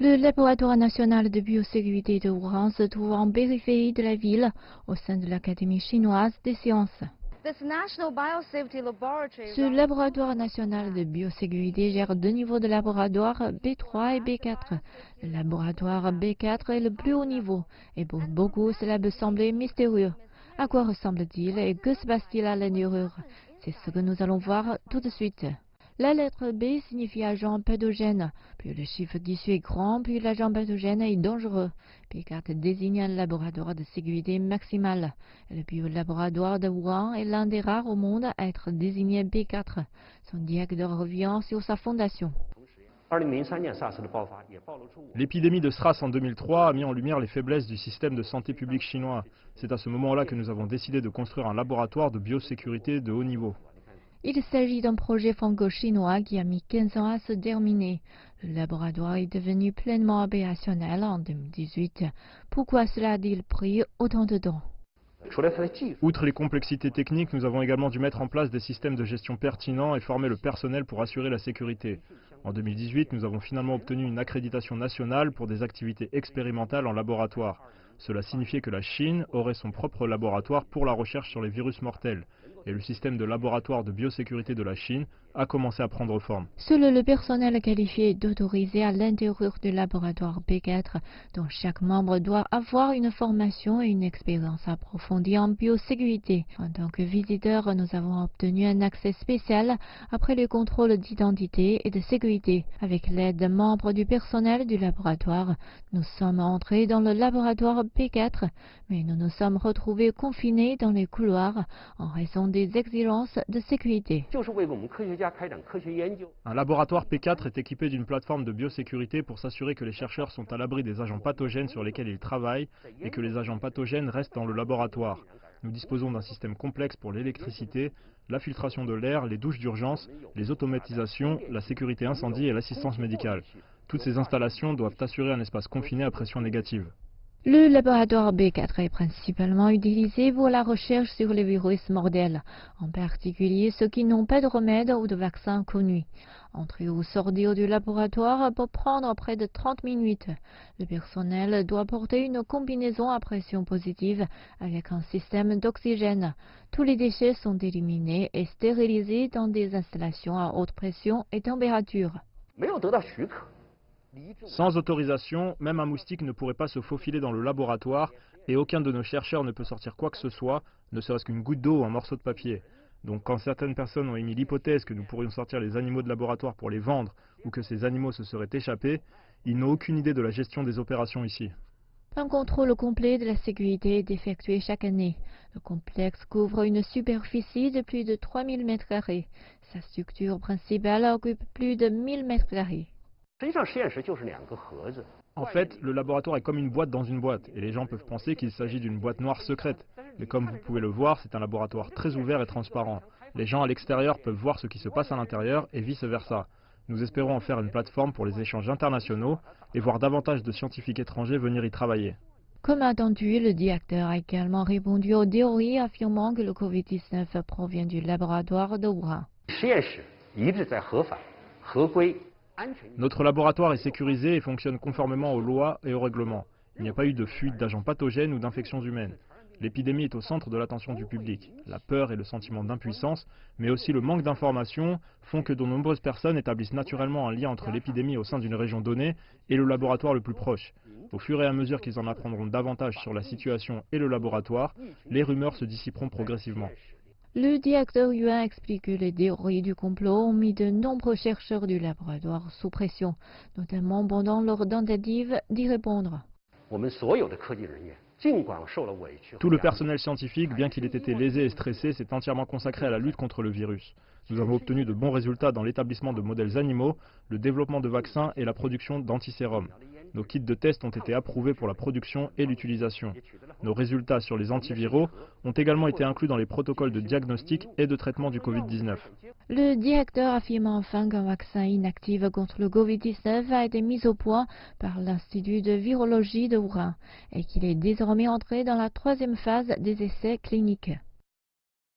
Le laboratoire national de biosécurité de Wuhan se trouve en périphérie de la ville, au sein de l'Académie chinoise des sciences. Ce laboratoire national de biosécurité gère deux niveaux de laboratoire, B3 et B4. Le laboratoire B4 est le plus haut niveau, et pour beaucoup cela peut sembler mystérieux. À quoi ressemble-t-il et que se passe-t-il à l'intérieur? C'est ce que nous allons voir tout de suite. La lettre B signifie agent pathogène, puis le chiffre qui suit est grand, puis l'agent pathogène est dangereux. P4 désigne un laboratoire de sécurité maximale. Le biolaboratoire de Wuhan est l'un des rares au monde à être désigné P4. Son directeur revient sur sa fondation. L'épidémie de SRAS en 2003 a mis en lumière les faiblesses du système de santé publique chinois. C'est à ce moment-là que nous avons décidé de construire un laboratoire de biosécurité de haut niveau. Il s'agit d'un projet franco-chinois qui a mis 15 ans à se terminer. Le laboratoire est devenu pleinement opérationnel en 2018. Pourquoi cela a-t-il pris autant de temps? Outre les complexités techniques, nous avons également dû mettre en place des systèmes de gestion pertinents et former le personnel pour assurer la sécurité. En 2018, nous avons finalement obtenu une accréditation nationale pour des activités expérimentales en laboratoire. Cela signifiait que la Chine aurait son propre laboratoire pour la recherche sur les virus mortels. Et le système de laboratoire de biosécurité de la Chine a commencé à prendre forme. Seul le personnel qualifié est autorisé à l'intérieur du laboratoire P4, dont chaque membre doit avoir une formation et une expérience approfondie en biosécurité. En tant que visiteurs, nous avons obtenu un accès spécial après le contrôle d'identité et de sécurité. Avec l'aide de membres du personnel du laboratoire, nous sommes entrés dans le laboratoire P4, mais nous nous sommes retrouvés confinés dans les couloirs en raison des exigences de sécurité. Un laboratoire P4 est équipé d'une plateforme de biosécurité pour s'assurer que les chercheurs sont à l'abri des agents pathogènes sur lesquels ils travaillent et que les agents pathogènes restent dans le laboratoire. Nous disposons d'un système complexe pour l'électricité, la filtration de l'air, les douches d'urgence, les automatisations, la sécurité incendie et l'assistance médicale. Toutes ces installations doivent assurer un espace confiné à pression négative. Le laboratoire B4 est principalement utilisé pour la recherche sur les virus mortels, en particulier ceux qui n'ont pas de remède ou de vaccin connu. Entrer ou sortir du laboratoire peut prendre près de 30 minutes. Le personnel doit porter une combinaison à pression positive avec un système d'oxygène. Tous les déchets sont éliminés et stérilisés dans des installations à haute pression et température. Sans autorisation, même un moustique ne pourrait pas se faufiler dans le laboratoire et aucun de nos chercheurs ne peut sortir quoi que ce soit, ne serait-ce qu'une goutte d'eau ou un morceau de papier. Donc quand certaines personnes ont émis l'hypothèse que nous pourrions sortir les animaux de laboratoire pour les vendre ou que ces animaux se seraient échappés, ils n'ont aucune idée de la gestion des opérations ici. Un contrôle complet de la sécurité est effectué chaque année. Le complexe couvre une superficie de plus de 3000 m². Sa structure principale occupe plus de 1000 m². En fait, le laboratoire est comme une boîte dans une boîte, et les gens peuvent penser qu'il s'agit d'une boîte noire secrète. Mais comme vous pouvez le voir, c'est un laboratoire très ouvert et transparent. Les gens à l'extérieur peuvent voir ce qui se passe à l'intérieur et vice-versa. Nous espérons en faire une plateforme pour les échanges internationaux et voir davantage de scientifiques étrangers venir y travailler. Comme attendu, le directeur a également répondu aux théories affirmant que le Covid-19 provient du laboratoire de Wuhan. Notre laboratoire est sécurisé et fonctionne conformément aux lois et aux règlements. Il n'y a pas eu de fuite d'agents pathogènes ou d'infections humaines. L'épidémie est au centre de l'attention du public. La peur et le sentiment d'impuissance, mais aussi le manque d'informations, font que de nombreuses personnes établissent naturellement un lien entre l'épidémie au sein d'une région donnée et le laboratoire le plus proche. Au fur et à mesure qu'ils en apprendront davantage sur la situation et le laboratoire, les rumeurs se dissiperont progressivement. Le directeur Yuan explique que les théories du complot ont mis de nombreux chercheurs du laboratoire sous pression, notamment pendant leur tentative d'y répondre. Tout le personnel scientifique, bien qu'il ait été lésé et stressé, s'est entièrement consacré à la lutte contre le virus. Nous avons obtenu de bons résultats dans l'établissement de modèles animaux, le développement de vaccins et la production d'antisérums. Nos kits de test ont été approuvés pour la production et l'utilisation. Nos résultats sur les antiviraux ont également été inclus dans les protocoles de diagnostic et de traitement du Covid-19. Le directeur affirme enfin qu'un vaccin inactif contre le Covid-19 a été mis au point par l'Institut de virologie de Wuhan et qu'il est désormais entré dans la 3e phase des essais cliniques.